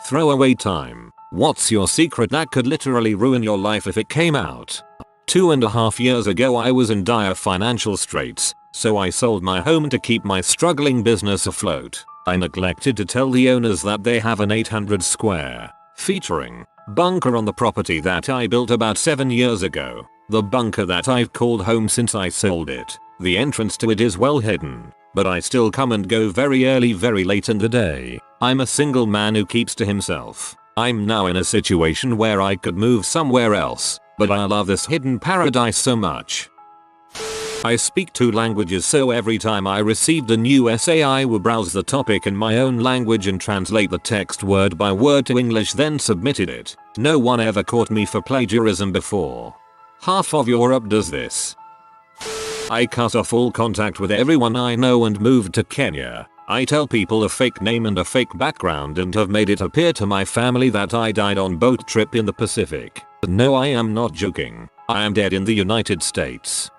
Throwaway time. What's your secret that could literally ruin your life if it came out? 2.5 years ago I was in dire financial straits, so I sold my home to keep my struggling business afloat. I neglected to tell the owners that they have an 800 square featuring bunker on the property that I built about 7 years ago. The bunker that I've called home since I sold it. The entrance to it is well hidden, but I still come and go very early, very late in the day. I'm a single man who keeps to himself. I'm now in a situation where I could move somewhere else, but I love this hidden paradise so much. I speak 2 languages, so every time I received a new essay I would browse the topic in my own language and translate the text word by word to English, then submitted it. No one ever caught me for plagiarism before. Half of Europe does this. I cut off all contact with everyone I know and moved to Kenya. I tell people a fake name and a fake background and have made it appear to my family that I died on boat trip in the Pacific. No, I am not joking. I am dead in the United States.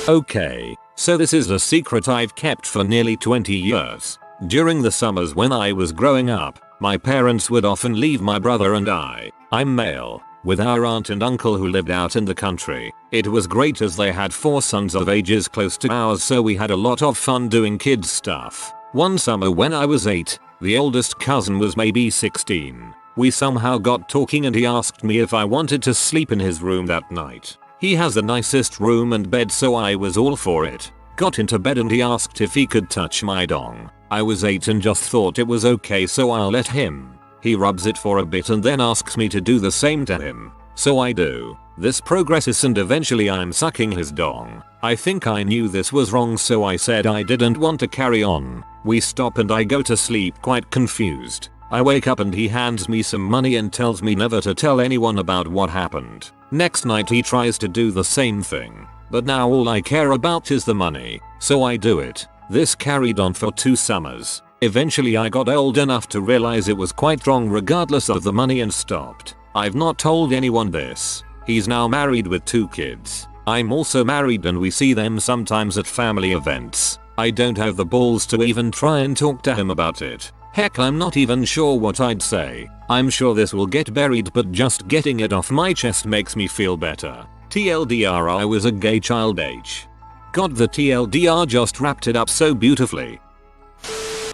Okay, so this is a secret I've kept for nearly 20 years. During the summers when I was growing up, my parents would often leave my brother and I'm male, with our aunt and uncle who lived out in the country. It was great as they had 4 sons of ages close to ours, so we had a lot of fun doing kids stuff. One summer when I was 8, the oldest cousin was maybe 16. We somehow got talking and he asked me if I wanted to sleep in his room that night. He has the nicest room and bed, so I was all for it. Got into bed and he asked if he could touch my dong. I was 8 and just thought it was okay, so I'll let him. He rubs it for a bit and then asks me to do the same to him. So I do. This progresses and eventually I'm sucking his dong. I think I knew this was wrong, so I said I didn't want to carry on. We stop and I go to sleep quite confused. I wake up and he hands me some money and tells me never to tell anyone about what happened. Next night he tries to do the same thing, but now all I care about is the money, so I do it. This carried on for 2 summers. Eventually I got old enough to realize it was quite wrong regardless of the money and stopped. I've not told anyone this. He's now married with 2 kids. I'm also married and we see them sometimes at family events. I don't have the balls to even try and talk to him about it. Heck, I'm not even sure what I'd say. I'm sure this will get buried, but just getting it off my chest makes me feel better. TLDR, I was a gay child age. God, the TLDR just wrapped it up so beautifully.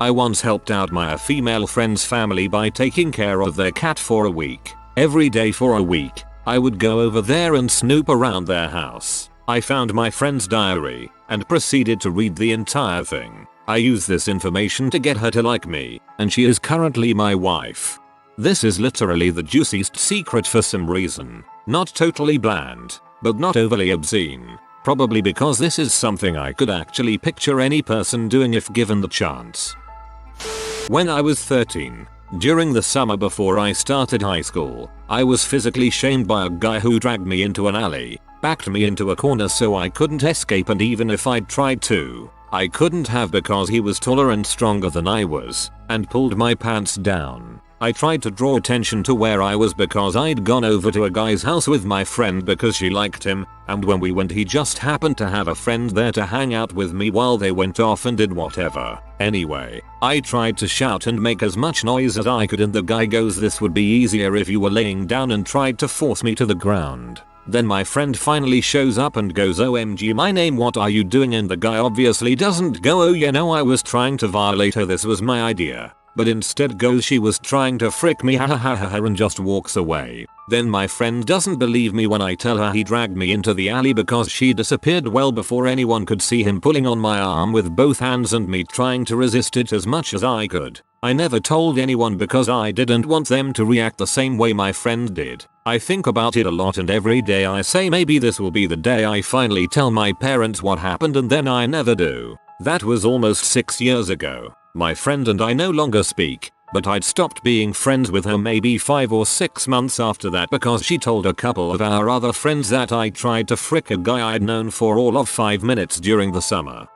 I once helped out my female friend's family by taking care of their cat for a week. Every day for a week, I would go over there and snoop around their house. I found my friend's diary and proceeded to read the entire thing. I used this information to get her to like me, and she is currently my wife. This is literally the juiciest secret for some reason. Not totally bland, but not overly obscene. Probably because this is something I could actually picture any person doing if given the chance. When I was 13, during the summer before I started high school, I was physically shamed by a guy who dragged me into an alley, backed me into a corner so I couldn't escape, and even if I'd tried to, I couldn't have because he was taller and stronger than I was, and pulled my pants down. I tried to draw attention to where I was because I'd gone over to a guy's house with my friend because she liked him, and when we went he just happened to have a friend there to hang out with me while they went off and did whatever. Anyway, I tried to shout and make as much noise as I could, and the guy goes, "This would be easier if you were laying down," and tried to force me to the ground. Then my friend finally shows up and goes, "OMG, my name, what are you doing?" And the guy obviously doesn't go, "Oh you know, I was trying to violate her, this was my idea," but instead goes, "She was trying to frick me, ha ha ha ha," and just walks away. Then my friend doesn't believe me when I tell her he dragged me into the alley because she disappeared well before anyone could see him pulling on my arm with both hands and me trying to resist it as much as I could. I never told anyone because I didn't want them to react the same way my friend did. I think about it a lot, and every day I say maybe this will be the day I finally tell my parents what happened, and then I never do. That was almost 6 years ago. My friend and I no longer speak, but I'd stopped being friends with her maybe 5 or 6 months after that because she told a couple of our other friends that I tried to frick a guy I'd known for all of 5 minutes during the summer.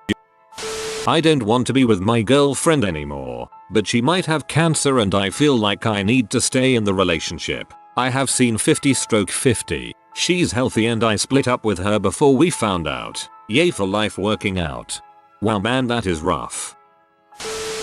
I don't want to be with my girlfriend anymore, but she might have cancer and I feel like I need to stay in the relationship. I have seen 50/50. She's healthy and I split up with her before we found out. Yay for life working out. Wow man, that is rough.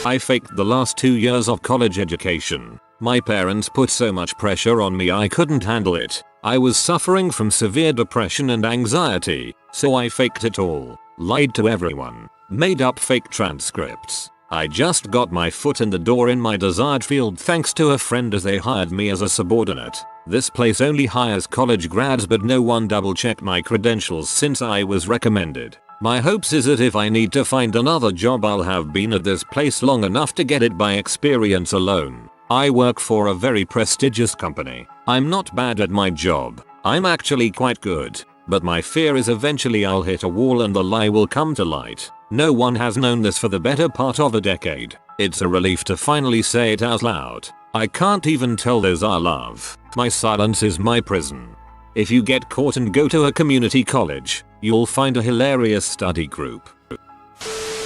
I faked the last 2 years of college education. My parents put so much pressure on me I couldn't handle it. I was suffering from severe depression and anxiety, so I faked it all, lied to everyone, made up fake transcripts. I just got my foot in the door in my desired field thanks to a friend as they hired me as a subordinate. This place only hires college grads but no one double checked my credentials since I was recommended. My hopes is that if I need to find another job I'll have been at this place long enough to get it by experience alone. I work for a very prestigious company. I'm not bad at my job. I'm actually quite good. But my fear is eventually I'll hit a wall and the lie will come to light. No one has known this for the better part of a decade. It's a relief to finally say it out loud. I can't even tell those I love. My silence is my prison. If you get caught and go to a community college, you'll find a hilarious study group.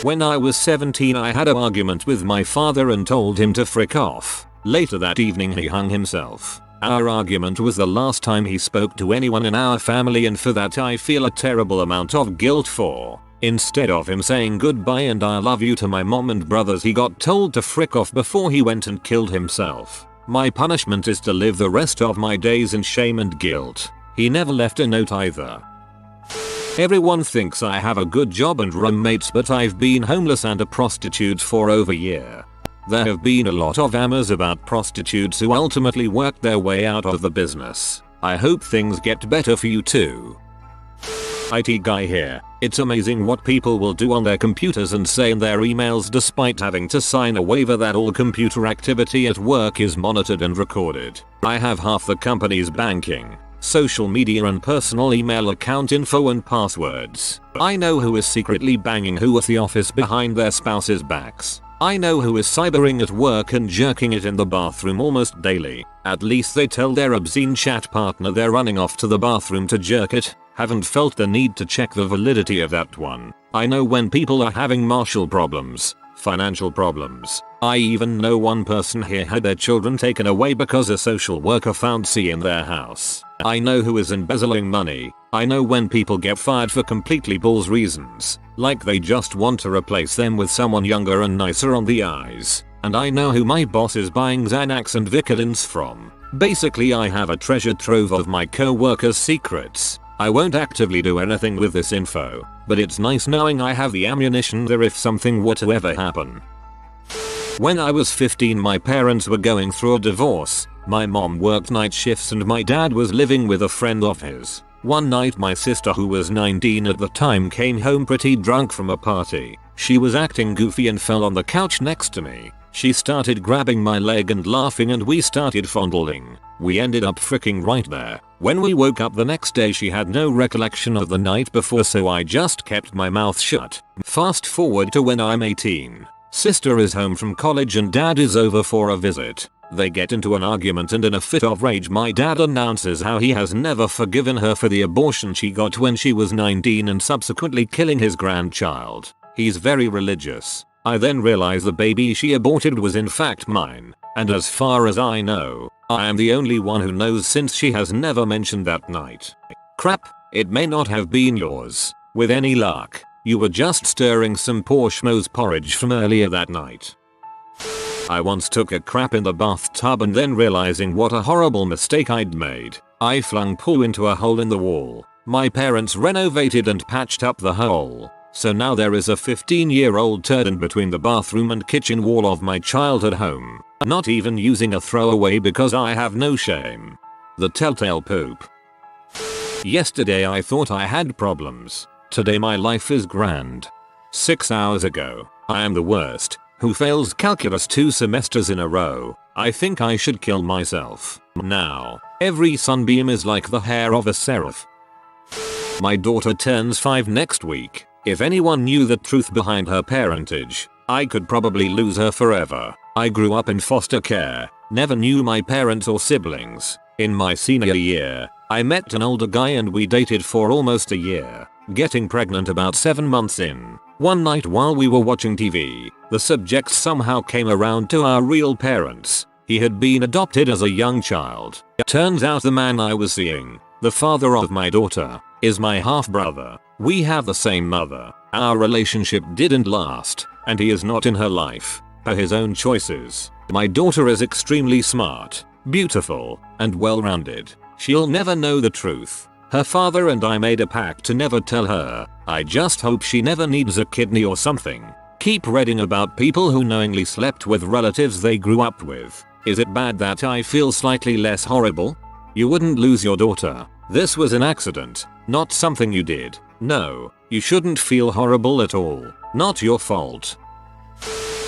When I was 17 I had an argument with my father and told him to frick off. Later that evening he hung himself. Our argument was the last time he spoke to anyone in our family and for that I feel a terrible amount of guilt for. Instead of him saying goodbye and I love you to my mom and brothers he got told to frick off before he went and killed himself. My punishment is to live the rest of my days in shame and guilt. He never left a note either. Everyone thinks I have a good job and roommates but I've been homeless and a prostitute for over a year. There have been a lot of rumors about prostitutes who ultimately worked their way out of the business. I hope things get better for you too. IT guy here. It's amazing what people will do on their computers and say in their emails despite having to sign a waiver that all computer activity at work is monitored and recorded. I have half the company's banking, social media and personal email account info and passwords. I know who is secretly banging who at the office behind their spouses' backs. I know who is cybering at work and jerking it in the bathroom almost daily. At least they tell their obscene chat partner they're running off to the bathroom to jerk it. Haven't felt the need to check the validity of that one. I know when people are having marital problems, financial problems. I even know one person here had their children taken away because a social worker found C in their house. I know who is embezzling money. I know when people get fired for completely balls reasons, like they just want to replace them with someone younger and nicer on the eyes. And I know who my boss is buying Xanax and Vicodins from. Basically I have a treasure trove of my co-workers' secrets. I won't actively do anything with this info, but it's nice knowing I have the ammunition there if something were to ever happen. When I was 15 my parents were going through a divorce. My mom worked night shifts and my dad was living with a friend of his. One night my sister who was 19 at the time came home pretty drunk from a party. She was acting goofy and fell on the couch next to me. She started grabbing my leg and laughing and we started fondling. We ended up fricking right there. When we woke up the next day she had no recollection of the night before so I just kept my mouth shut. Fast forward to when I'm 18. Sister is home from college and dad is over for a visit. They get into an argument and in a fit of rage my dad announces how he has never forgiven her for the abortion she got when she was 19 and subsequently killing his grandchild. He's very religious. I then realize the baby she aborted was in fact mine, and as far as I know, I am the only one who knows since she has never mentioned that night. Crap, it may not have been yours. With any luck, you were just stirring some poor schmo's porridge from earlier that night. I once took a crap in the bathtub and then realizing what a horrible mistake I'd made, I flung poo into a hole in the wall. My parents renovated and patched up the hole, so now there is a 15-year-old turd in between the bathroom and kitchen wall of my childhood home. Not even using a throwaway because I have no shame. The telltale poop. Yesterday I thought I had problems. Today my life is grand. 6 hours ago, I am the worst. Who fails calculus 2 semesters in a row. I think I should kill myself. Now, every sunbeam is like the hair of a seraph. My daughter turns 5 next week. If anyone knew the truth behind her parentage, I could probably lose her forever. I grew up in foster care, never knew my parents or siblings. In my senior year, I met an older guy and we dated for almost a year, getting pregnant about 7 months in. One night while we were watching TV, the subject somehow came around to our real parents. He had been adopted as a young child. Turns out the man I was seeing, the father of my daughter, is my half-brother. We have the same mother. Our relationship didn't last, and he is not in her life. for his own choices. My daughter is extremely smart, beautiful, and well-rounded. She'll never know the truth. Her father and I made a pact to never tell her. I just hope she never needs a kidney or something. Keep reading about people who knowingly slept with relatives they grew up with. Is it bad that I feel slightly less horrible? You wouldn't lose your daughter. This was an accident, not something you did. No, you shouldn't feel horrible at all. Not your fault.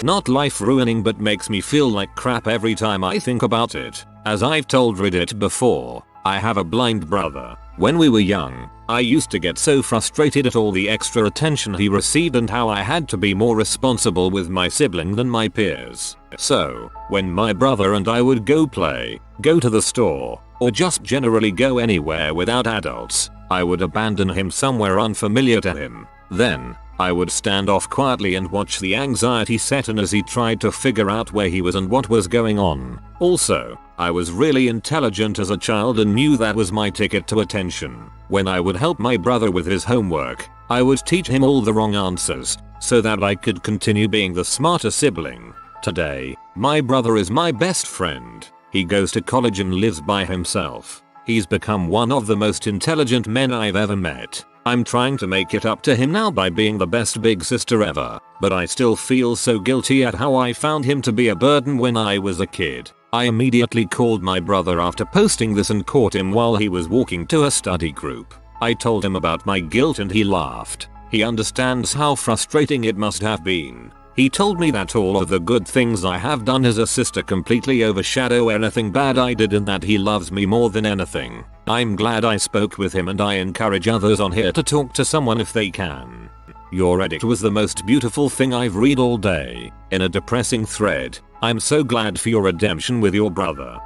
Not life ruining, but makes me feel like crap every time I think about it. As I've told Reddit before, I have a blind brother. When we were young, I used to get so frustrated at all the extra attention he received and how I had to be more responsible with my sibling than my peers. So, when my brother and I would go play, go to the store, or just generally go anywhere without adults, I would abandon him somewhere unfamiliar to him. Then, I would stand off quietly and watch the anxiety set in as he tried to figure out where he was and what was going on. Also, I was really intelligent as a child and knew that was my ticket to attention. When I would help my brother with his homework, I would teach him all the wrong answers, so that I could continue being the smarter sibling. Today, my brother is my best friend. He goes to college and lives by himself. He's become one of the most intelligent men I've ever met. I'm trying to make it up to him now by being the best big sister ever, but I still feel so guilty at how I found him to be a burden when I was a kid. I immediately called my brother after posting this and caught him while he was walking to a study group. I told him about my guilt and he laughed. He understands how frustrating it must have been. He told me that all of the good things I have done as a sister completely overshadow anything bad I did and that he loves me more than anything. I'm glad I spoke with him and I encourage others on here to talk to someone if they can. Your edit was the most beautiful thing I've read all day. In a depressing thread, I'm so glad for your redemption with your brother.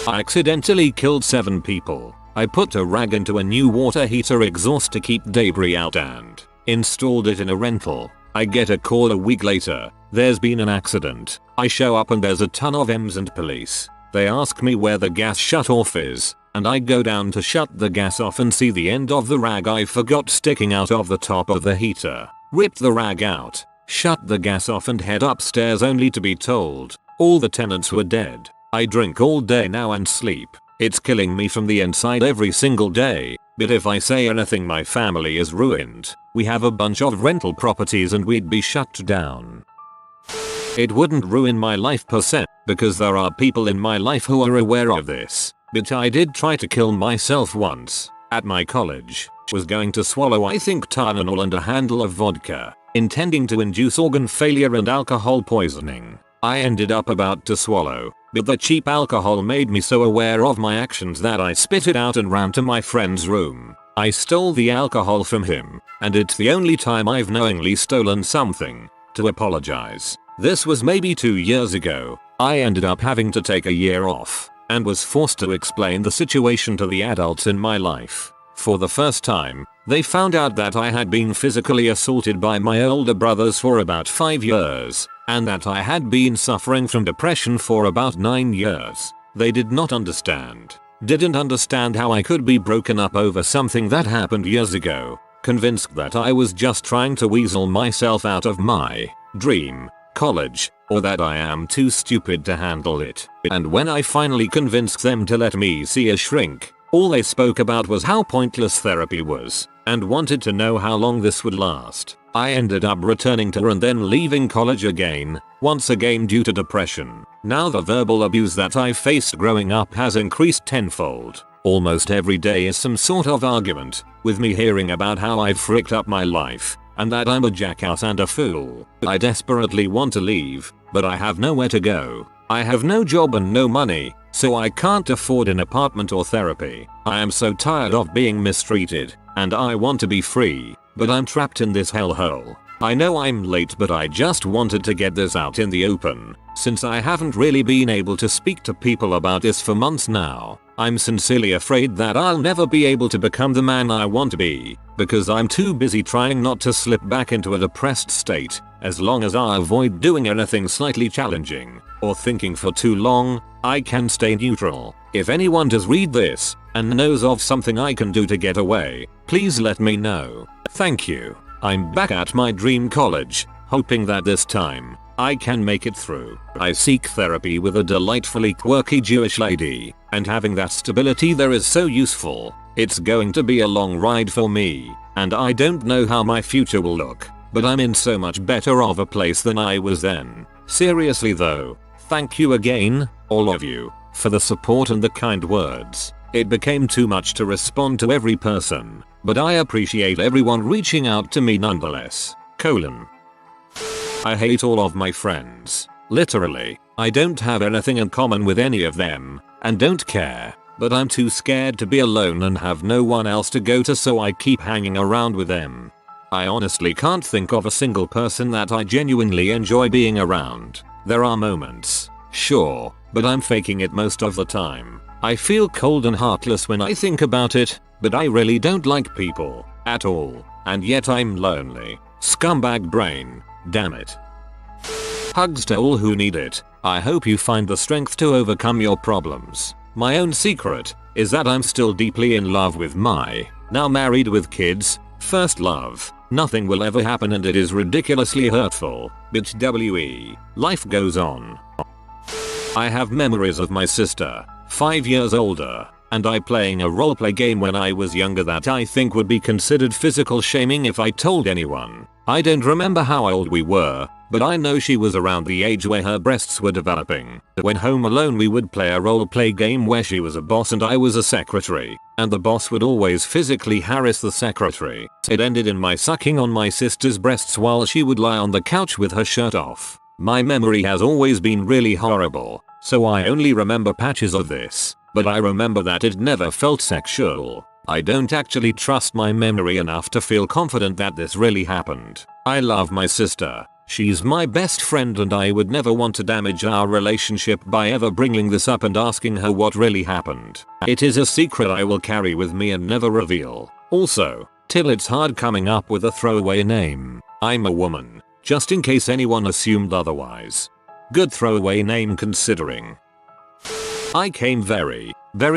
I accidentally killed 7 people. I put a rag into a new water heater exhaust to keep debris out and installed it in a rental. I get a call a week later. There's been an accident. I show up and there's a ton of EMS and police. They ask me where the gas shutoff is, and I go down to shut the gas off and see the end of the rag I forgot sticking out of the top of the heater. Rip the rag out, shut the gas off and head upstairs only to be told all the tenants were dead. I drink all day now and sleep. It's killing me from the inside every single day. But if I say anything, my family is ruined. We have a bunch of rental properties and we'd be shut down. It wouldn't ruin my life per se, because there are people in my life who are aware of this. But I did try to kill myself once. At my college. Was going to swallow I think Tylenol and a handle of vodka, intending to induce organ failure and alcohol poisoning. I ended up about to swallow, but the cheap alcohol made me so aware of my actions that I spit it out and ran to my friend's room. I stole the alcohol from him, and it's the only time I've knowingly stolen something, to apologize. This was maybe 2 years ago. I ended up having to take a year off, and was forced to explain the situation to the adults in my life. For the first time, they found out that I had been physically assaulted by my older brothers for about 5 years, and that I had been suffering from depression for about 9 years. They did not understand. Didn't understand how I could be broken up over something that happened years ago. Convinced that I was just trying to weasel myself out of my dream college, or that I am too stupid to handle it. And when I finally convinced them to let me see a shrink, all they spoke about was how pointless therapy was, and wanted to know how long this would last. I ended up returning to her and then leaving college again, once again due to depression. Now the verbal abuse that I faced growing up has increased tenfold. Almost every day is some sort of argument, with me hearing about how I've fricked up my life, and that I'm a jackass and a fool. I desperately want to leave, but I have nowhere to go. I have no job and no money, so I can't afford an apartment or therapy. I am so tired of being mistreated, and I want to be free, but I'm trapped in this hellhole. I know I'm late, but I just wanted to get this out in the open, since I haven't really been able to speak to people about this for months now. I'm sincerely afraid that I'll never be able to become the man I want to be, because I'm too busy trying not to slip back into a depressed state. As long as I avoid doing anything slightly challenging, or thinking for too long, I can stay neutral. If anyone does read this, and knows of something I can do to get away, please let me know. Thank you. I'm back at my dream college, hoping that this time, I can make it through. I seek therapy with a delightfully quirky Jewish lady, and having that stability there is so useful. It's going to be a long ride for me, and I don't know how my future will look, but I'm in so much better of a place than I was then. Seriously though, thank you again, all of you, for the support and the kind words. It became too much to respond to every person, but I appreciate everyone reaching out to me nonetheless. I hate all of my friends. Literally, I don't have anything in common with any of them, and don't care, but I'm too scared to be alone and have no one else to go to, so I keep hanging around with them. I honestly can't think of a single person that I genuinely enjoy being around. There are moments, sure, but I'm faking it most of the time. I feel cold and heartless when I think about it, but I really don't like people at all, and yet I'm lonely. Scumbag brain, damn it. Hugs to all who need it. I hope you find the strength to overcome your problems. My own secret is that I'm still deeply in love with my, now married with kids, first love. Nothing will ever happen and it is ridiculously hurtful, but life goes on. I have memories of my sister, 5 years older, and I playing a roleplay game when I was younger that I think would be considered physical shaming if I told anyone. I don't remember how old we were, but I know she was around the age where her breasts were developing. When home alone we would play a roleplay game where she was a boss and I was a secretary, and the boss would always physically harass the secretary. It ended in my sucking on my sister's breasts while she would lie on the couch with her shirt off. My memory has always been really horrible, so I only remember patches of this, but I remember that it never felt sexual. I don't actually trust my memory enough to feel confident that this really happened. I love my sister. She's my best friend and I would never want to damage our relationship by ever bringing this up and asking her what really happened. It is a secret I will carry with me and never reveal. Also, till it's hard coming up with a throwaway name. I'm a woman, just in case anyone assumed otherwise. Good throwaway name considering. I came very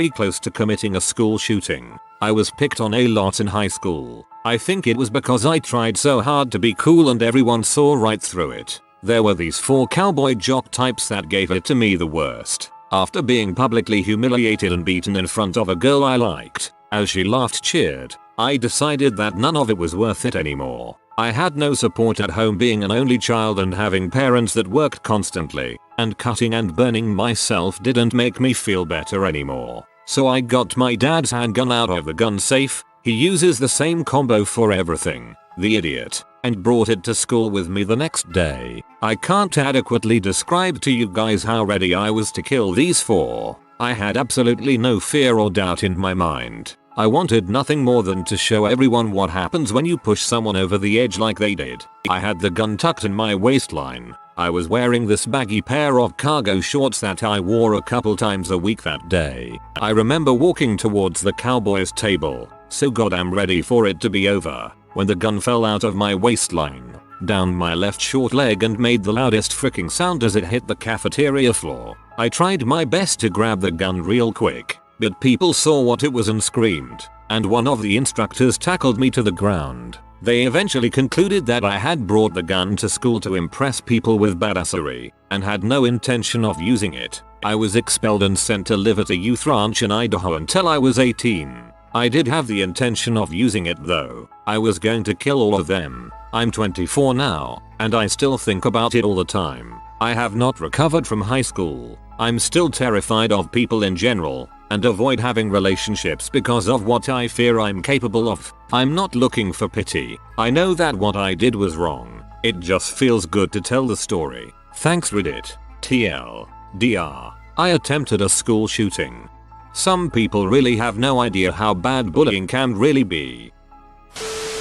close to committing a school shooting. I was picked on a lot in high school. I think it was because I tried so hard to be cool and everyone saw right through it. There were these 4 cowboy jock types that gave it to me the worst. After being publicly humiliated and beaten in front of a girl I liked, as she laughed cheered, I decided that none of it was worth it anymore. I had no support at home being an only child and having parents that worked constantly, and cutting and burning myself didn't make me feel better anymore. So I got my dad's handgun out of the gun safe, he uses the same combo for everything, the idiot, and brought it to school with me the next day. I can't adequately describe to you guys how ready I was to kill these 4. I had absolutely no fear or doubt in my mind. I wanted nothing more than to show everyone what happens when you push someone over the edge like they did. I had the gun tucked in my waistline. I was wearing this baggy pair of cargo shorts that I wore a couple times a week that day. I remember walking towards the cowboy's table, so goddamn ready for it to be over, when the gun fell out of my waistline, down my left short leg and made the loudest freaking sound as it hit the cafeteria floor. I tried my best to grab the gun real quick, but people saw what it was and screamed, and one of the instructors tackled me to the ground. They eventually concluded that I had brought the gun to school to impress people with badassery, and had no intention of using it. I was expelled and sent to live at a youth ranch in Idaho until I was 18. I did have the intention of using it though. I was going to kill all of them. I'm 24 now, and I still think about it all the time. I have not recovered from high school. I'm still terrified of people in general, and avoid having relationships because of what I fear I'm capable of. I'm not looking for pity. I know that what I did was wrong. It just feels good to tell the story. Thanks Reddit. TLDR. I attempted a school shooting. Some people really have no idea how bad bullying can really be.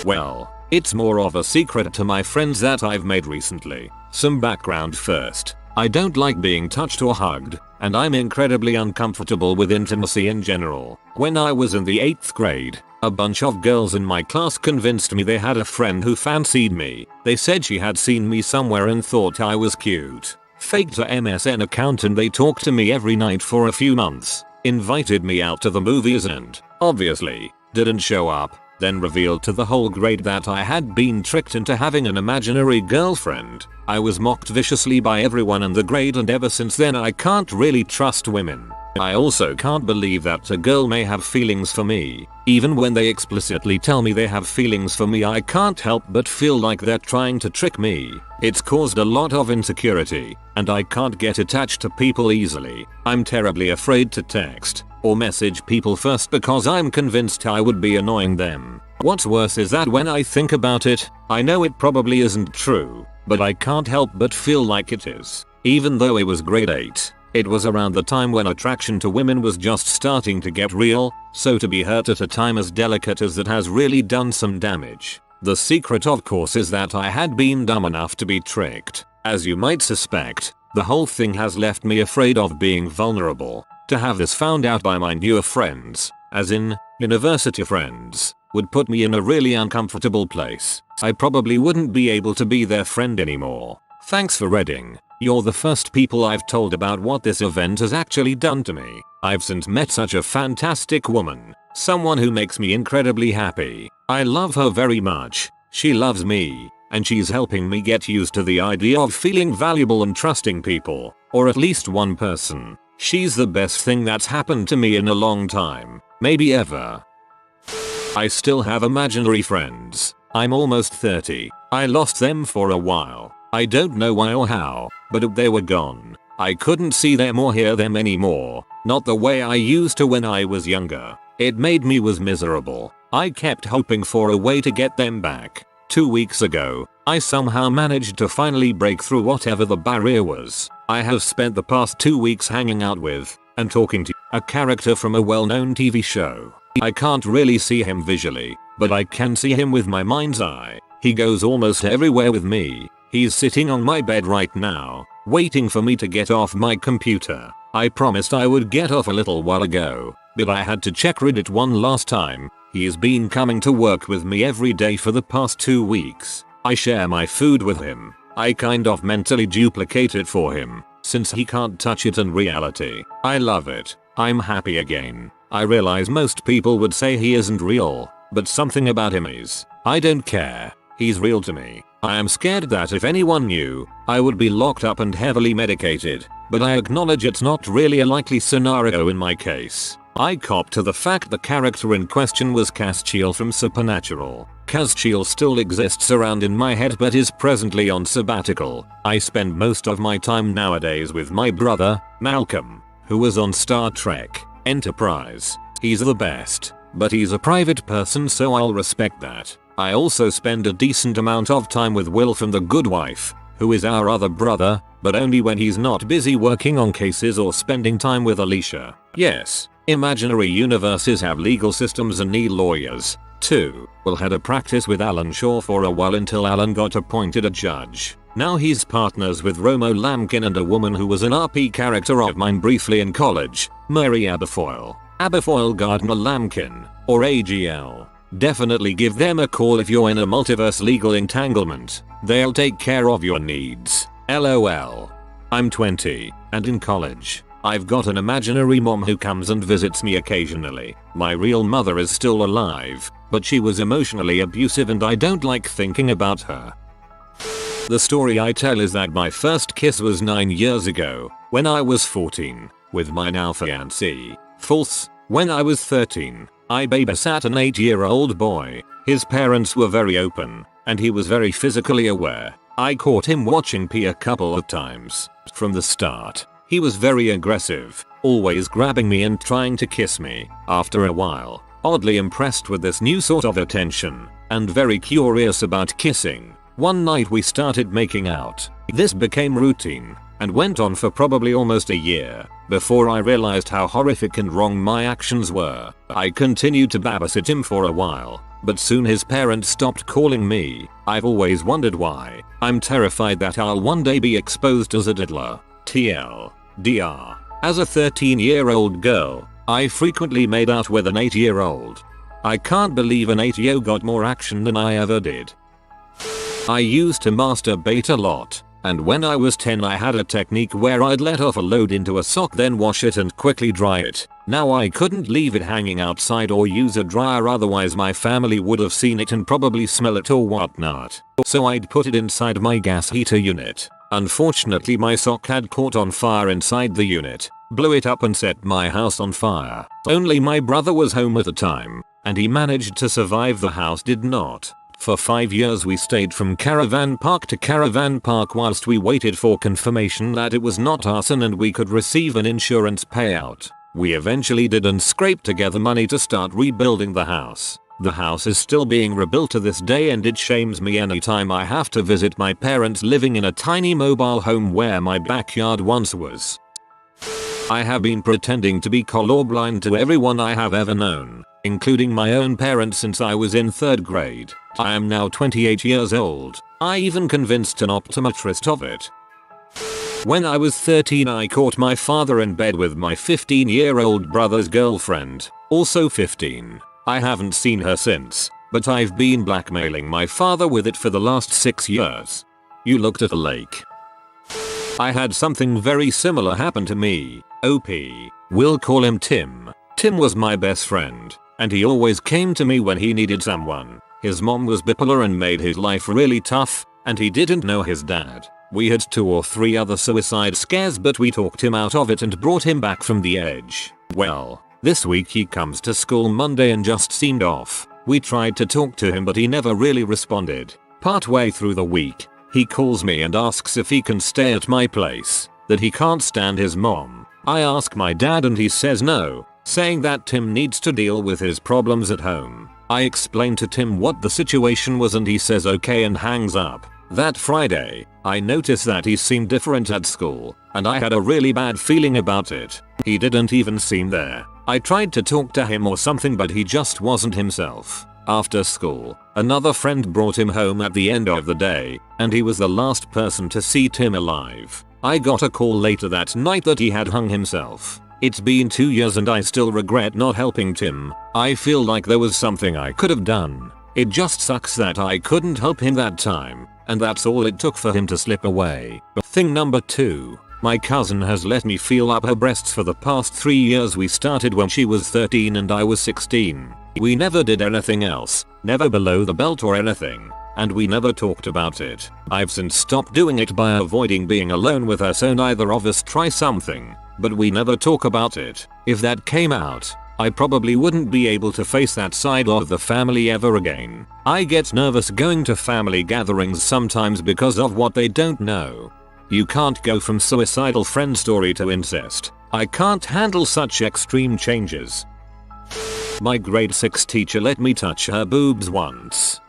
Well, it's more of a secret to my friends that I've made recently. Some background first. I don't like being touched or hugged, and I'm incredibly uncomfortable with intimacy in general. When I was in the 8th grade, a bunch of girls in my class convinced me they had a friend who fancied me. They said she had seen me somewhere and thought I was cute. Faked a MSN account and they talked to me every night for a few months. Invited me out to the movies and, obviously, didn't show up. then revealed to the whole grade that I had been tricked into having an imaginary girlfriend. I was mocked viciously by everyone in the grade, and ever since then I can't really trust women. I also can't believe that a girl may have feelings for me. Even when they explicitly tell me they have feelings for me, I can't help but feel like they're trying to trick me. It's caused a lot of insecurity, and I can't get attached to people easily. I'm terribly afraid to text or message people first because I'm convinced I would be annoying them. What's worse is that when I think about it, I know it probably isn't true, but I can't help but feel like it is. Even though it was grade 8. It was around the time when attraction to women was just starting to get real, so to be hurt at a time as delicate as that has really done some damage. The secret, of course, is that I had been dumb enough to be tricked. As you might suspect, the whole thing has left me afraid of being vulnerable. To have this found out by my newer friends, as in, university friends, would put me in a really uncomfortable place. I probably wouldn't be able to be their friend anymore. Thanks for reading. You're the first people I've told about what this event has actually done to me. I've since met such a fantastic woman. Someone who makes me incredibly happy. I love her very much. She loves me. And she's helping me get used to the idea of feeling valuable and trusting people. Or at least one person. She's the best thing that's happened to me in a long time. Maybe ever. I still have imaginary friends. I'm almost 30. I lost them for a while. I don't know why or how, but they were gone. I couldn't see them or hear them anymore. Not the way I used to when I was younger. It made me was miserable. I kept hoping for a way to get them back. 2 weeks ago, I somehow managed to finally break through whatever the barrier was. I have spent the past 2 weeks hanging out with and talking to a character from a well-known TV show. I can't really see him visually, but I can see him with my mind's eye. He goes almost everywhere with me. He's sitting on my bed right now, waiting for me to get off my computer. I promised I would get off a little while ago, but I had to check Reddit one last time. He's been coming to work with me every day for the past 2 weeks. I share my food with him. I kind of mentally duplicate it for him, since he can't touch it in reality. I love it. I'm happy again. I realize most people would say he isn't real, but something about him is. I don't care. He's real to me. I am scared that if anyone knew, I would be locked up and heavily medicated, but I acknowledge it's not really a likely scenario in my case. I cop to the fact the character in question was Castiel from Supernatural. Castiel still exists around in my head but is presently on sabbatical. I spend most of my time nowadays with my brother, Malcolm, who was on Star Trek Enterprise. He's the best, but he's a private person, so I'll respect that. I also spend a decent amount of time with Will from The Good Wife, who is our other brother, but only when he's not busy working on cases or spending time with Alicia. Yes, imaginary universes have legal systems and need lawyers, too. Will had a practice with Alan Shaw for a while until Alan got appointed a judge. Now he's partners with Romo Lampkin and a woman who was an RP character of mine briefly in college, Mary Aberfoyle. Aberfoyle Gardner Lampkin, or AGL. Definitely give them a call if you're in a multiverse legal entanglement. They'll take care of your needs. LOL. I'm 20 and in college. I've got an imaginary mom who comes and visits me occasionally. My real mother is still alive, but she was emotionally abusive and I don't like thinking about her. The story I tell is that my first kiss was 9 years ago, when I was 14, with my now fiancé. False. When I was 13, I babysat an 8-year-old boy. His parents were very open, and he was very physically aware. I caught him watching P a couple of times. From the start, he was very aggressive, always grabbing me and trying to kiss me. After a while, oddly impressed with this new sort of attention, and very curious about kissing, one night we started making out. This became routine, and went on for probably almost a year, before I realized how horrific and wrong my actions were. I continued to babysit him for a while, but soon his parents stopped calling me. I've always wondered why. I'm terrified that I'll one day be exposed as a diddler. TLDR. As a 13-year-old girl, I frequently made out with an 8-year-old. I can't believe an 8-year-old got more action than I ever did. I used to masturbate a lot. And when I was 10 I had a technique where I'd let off a load into a sock then wash it and quickly dry it. Now I couldn't leave it hanging outside or use a dryer, otherwise my family would have seen it and probably smell it or whatnot. So I'd put it inside my gas heater unit. Unfortunately my sock had caught on fire inside the unit, blew it up and set my house on fire. Only my brother was home at the time, and he managed to survive. The house did not. For 5 years we stayed from caravan park to caravan park whilst we waited for confirmation that it was not arson and we could receive an insurance payout. We eventually did and scraped together money to start rebuilding the house. The house is still being rebuilt to this day, and it shames me anytime I have to visit my parents living in a tiny mobile home where my backyard once was. I have been pretending to be colorblind to everyone I have ever known, including my own parents, since I was in 3rd grade. I am now 28 years old. I even convinced an optometrist of it. When I was 13 I caught my father in bed with my 15-year-old brother's girlfriend, also 15. I haven't seen her since, but I've been blackmailing my father with it for the last 6 years. You looked at a lake. I had something very similar happen to me. OP. We'll call him Tim. Tim was my best friend, and he always came to me when he needed someone. His mom was bipolar and made his life really tough, and he didn't know his dad. We had 2 or 3 other suicide scares, but we talked him out of it and brought him back from the edge. Well, this week he comes to school Monday and just seemed off. We tried to talk to him but he never really responded. Partway through the week, he calls me and asks if he can stay at my place, that he can't stand his mom. I ask my dad and he says no, saying that Tim needs to deal with his problems at home. I explain to Tim what the situation was and he says okay and hangs up. That Friday, I noticed that he seemed different at school, and I had a really bad feeling about it. He didn't even seem there. I tried to talk to him or something but he just wasn't himself. After school, another friend brought him home at the end of the day, and he was the last person to see Tim alive. I got a call later that night that he had hung himself. It's been 2 years and I still regret not helping Tim. I feel like there was something I could have done. It just sucks that I couldn't help him that time, and that's all it took for him to slip away. Thing number 2. My cousin has let me feel up her breasts for the past 3 years. We started when she was 13 and I was 16. We never did anything else, never below the belt or anything, and we never talked about it. I've since stopped doing it by avoiding being alone with her so neither of us try something, but we never talk about it. If that came out, I probably wouldn't be able to face that side of the family ever again. I get nervous going to family gatherings sometimes because of what they don't know. You can't go from suicidal friend story to incest. I can't handle such extreme changes. My grade 6 teacher let me touch her boobs once.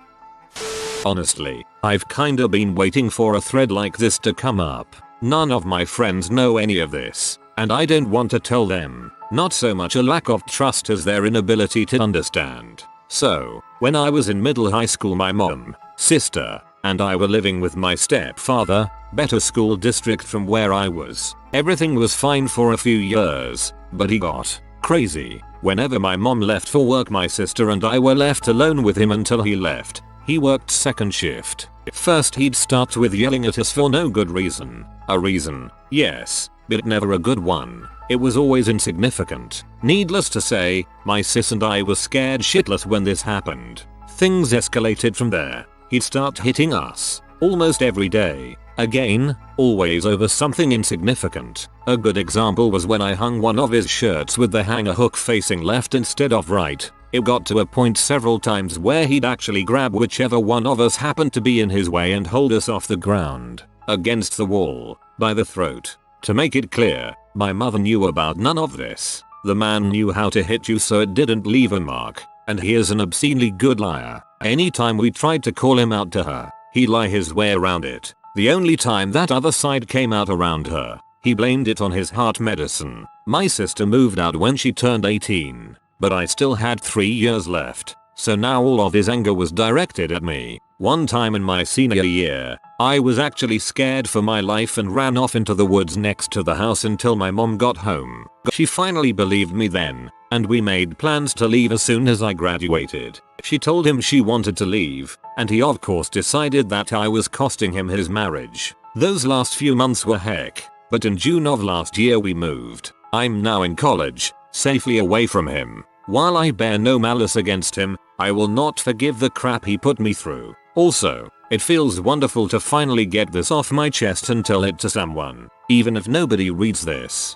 Honestly, I've kinda been waiting for a thread like this to come up. None of my friends know any of this, and I don't want to tell them. Not so much a lack of trust as their inability to understand. So, when I was in middle high school my mom, sister, and I were living with my stepfather, better school district from where I was. Everything was fine for a few years, but he got crazy. Whenever my mom left for work my sister and I were left alone with him until he left. He worked second shift. First he'd start with yelling at us for no good reason. A reason, yes, but never a good one. It was always insignificant. Needless to say, my sis and I were scared shitless when this happened. Things escalated from there. He'd start hitting us, almost every day. Again, always over something insignificant. A good example was when I hung one of his shirts with the hanger hook facing left instead of right. It got to a point several times where he'd actually grab whichever one of us happened to be in his way and hold us off the ground, against the wall, by the throat. To make it clear, my mother knew about none of this. The man knew how to hit you so it didn't leave a mark, and he is an obscenely good liar. Anytime we tried to call him out to her, he'd lie his way around it. The only time that other side came out around her, he blamed it on his heart medicine. My sister moved out when she turned 18, but I still had 3 years left, so now all of his anger was directed at me. One time in my senior year, I was actually scared for my life and ran off into the woods next to the house until my mom got home. She finally believed me then, and we made plans to leave as soon as I graduated. She told him she wanted to leave, and he of course decided that I was costing him his marriage. Those last few months were heck, but in June of last year we moved. I'm now in college, safely away from him. While I bear no malice against him, I will not forgive the crap he put me through. Also, it feels wonderful to finally get this off my chest and tell it to someone, even if nobody reads this.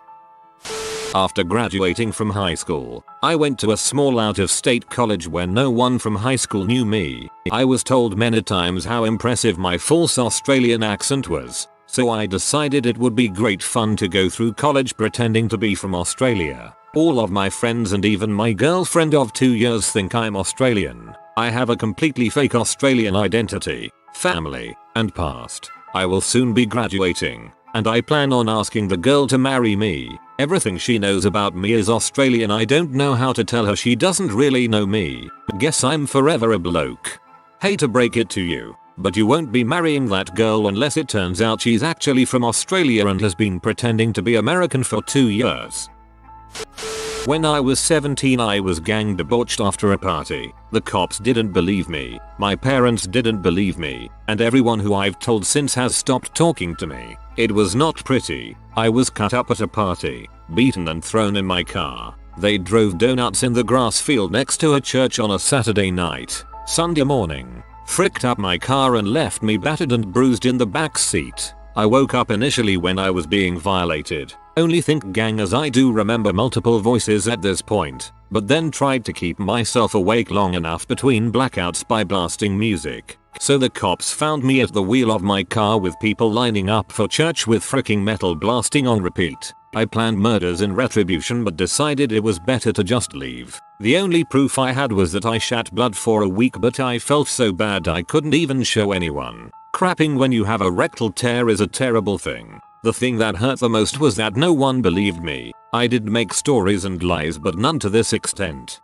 After graduating from high school, I went to a small out-of-state college where no one from high school knew me. I was told many times how impressive my false Australian accent was, so I decided it would be great fun to go through college pretending to be from Australia. All of my friends and even my girlfriend of 2 years think I'm Australian. I have a completely fake Australian identity, family, and past. I will soon be graduating, and I plan on asking the girl to marry me. Everything she knows about me is Australian. I don't know how to tell her she doesn't really know me. Guess I'm forever a bloke. Hate to break it to you, but you won't be marrying that girl unless it turns out she's actually from Australia and has been pretending to be American for 2 years. When I was 17 I was gang debauched after a party. The cops didn't believe me, my parents didn't believe me, and everyone who I've told since has stopped talking to me. It was not pretty. I was cut up at a party, beaten and thrown in my car. They drove donuts in the grass field next to a church on a Saturday night. Sunday morning, fricked up my car and left me battered and bruised in the back seat. I woke up initially when I was being violated. Only think gang as I do remember multiple voices at this point, but then tried to keep myself awake long enough between blackouts by blasting music. So the cops found me at the wheel of my car with people lining up for church with fricking metal blasting on repeat. I planned murders in retribution but decided it was better to just leave. The only proof I had was that I shat blood for a week, but I felt so bad I couldn't even show anyone. Crapping when you have a rectal tear is a terrible thing. The thing that hurt the most was that no one believed me. I did make stories and lies, but none to this extent.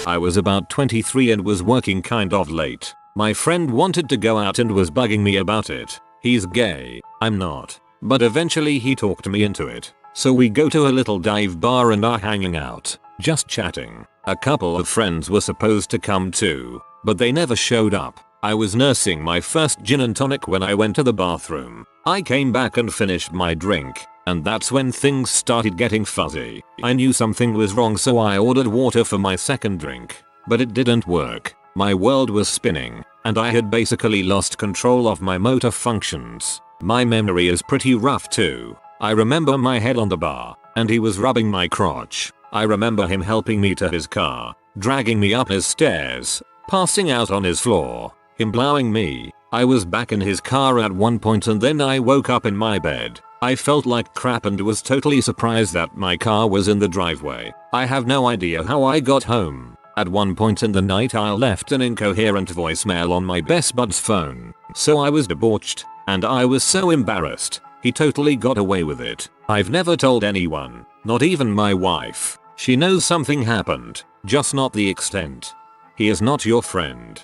I was about 23 and was working kind of late. My friend wanted to go out and was bugging me about it. He's gay, I'm not. But eventually he talked me into it. So we go to a little dive bar and are hanging out, just chatting. A couple of friends were supposed to come too, but they never showed up. I was nursing my first gin and tonic when I went to the bathroom. I came back and finished my drink, and that's when things started getting fuzzy. I knew something was wrong, so I ordered water for my second drink, but it didn't work. My world was spinning, and I had basically lost control of my motor functions. My memory is pretty rough too. I remember my head on the bar, and he was rubbing my crotch. I remember him helping me to his car, dragging me up his stairs, passing out on his floor, him blowing me. I was back in his car at one point and then I woke up in my bed. I felt like crap and was totally surprised that my car was in the driveway. I have no idea how I got home. At one point in the night I left an incoherent voicemail on my best bud's phone. So I was debauched, and I was so embarrassed. He totally got away with it. I've never told anyone, not even my wife. She knows something happened, just not the extent. He is not your friend.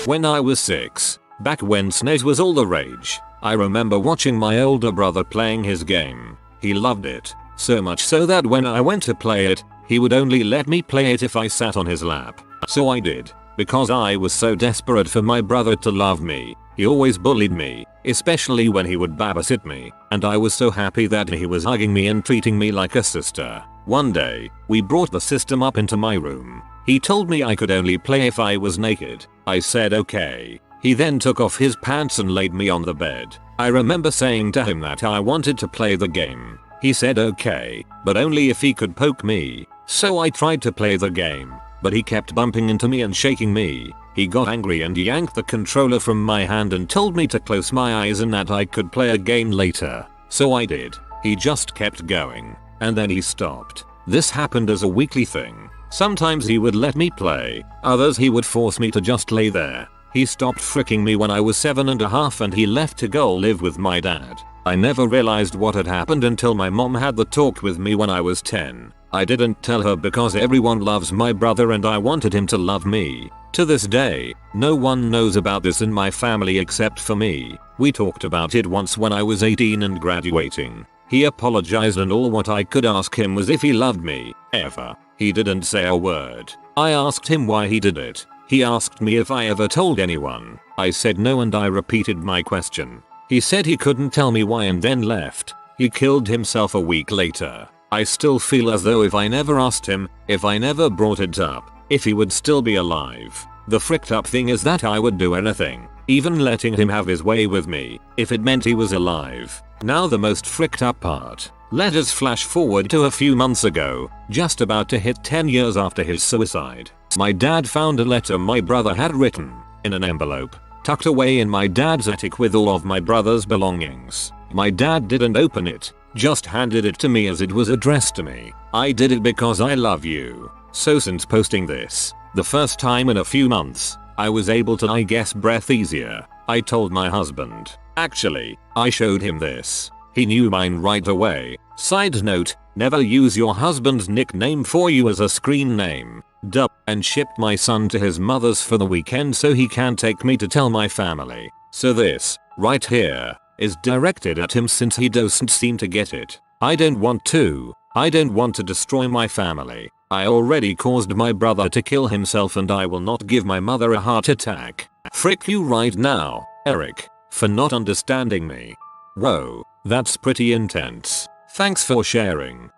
When I was 6, back when SNES was all the rage, I remember watching my older brother playing his game. He loved it, so much so that when I went to play it, he would only let me play it if I sat on his lap. So I did, because I was so desperate for my brother to love me. He always bullied me, especially when he would babysit me, and I was so happy that he was hugging me and treating me like a sister. One day, we brought the system up into my room. He told me I could only play if I was naked. I said okay. He then took off his pants and laid me on the bed. I remember saying to him that I wanted to play the game. He said okay, but only if he could poke me. So I tried to play the game, but he kept bumping into me and shaking me. He got angry and yanked the controller from my hand and told me to close my eyes and that I could play a game later. So I did. He just kept going, and then he stopped. This happened as a weekly thing. Sometimes he would let me play, others he would force me to just lay there. He stopped fricking me when I was 7.5 and he left to go live with my dad. I never realized what had happened until my mom had the talk with me when I was 10. I didn't tell her because everyone loves my brother and I wanted him to love me. To this day, no one knows about this in my family except for me. We talked about it once when I was 18 and graduating. He apologized and all what I could ask him was if he loved me, ever. He didn't say a word. I asked him why he did it. He asked me if I ever told anyone. I said no and I repeated my question. He said he couldn't tell me why and then left. He killed himself a week later. I still feel as though if I never asked him, if I never brought it up, if he would still be alive. The fricked up thing is that I would do anything, even letting him have his way with me, if it meant he was alive. Now the most fricked up part. Let us flash forward to a few months ago, just about to hit 10 years after his suicide. My dad found a letter my brother had written, in an envelope, tucked away in my dad's attic with all of my brother's belongings. My dad didn't open it, just handed it to me as it was addressed to me. I did it because I love you. So since posting this, the first time in a few months, I was able to I guess breathe easier. I told my husband. Actually, I showed him this. He knew mine right away. Side note, never use your husband's nickname for you as a screen name. Duh. And shipped my son to his mother's for the weekend so he can take me to tell my family. So this, right here, is directed at him since he doesn't seem to get it. I don't want to destroy my family. I already caused my brother to kill himself and I will not give my mother a heart attack. Frick you right now, Eric, for not understanding me. Whoa, that's pretty intense. Thanks for sharing.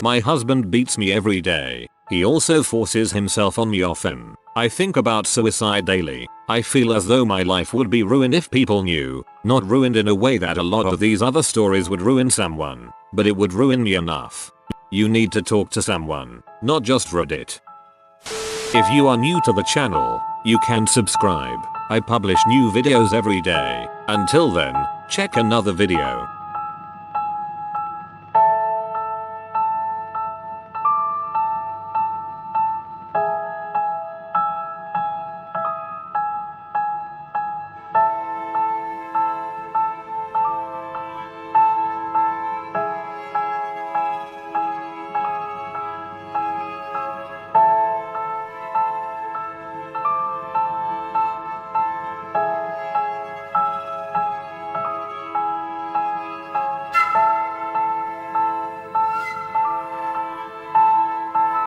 My husband beats me every day. He also forces himself on me often. I think about suicide daily. I feel as though my life would be ruined if people knew. Not ruined in a way that a lot of these other stories would ruin someone, but it would ruin me enough. You need to talk to someone, not just Reddit. If you are new to the channel, you can subscribe. I publish new videos every day. Until then, check another video.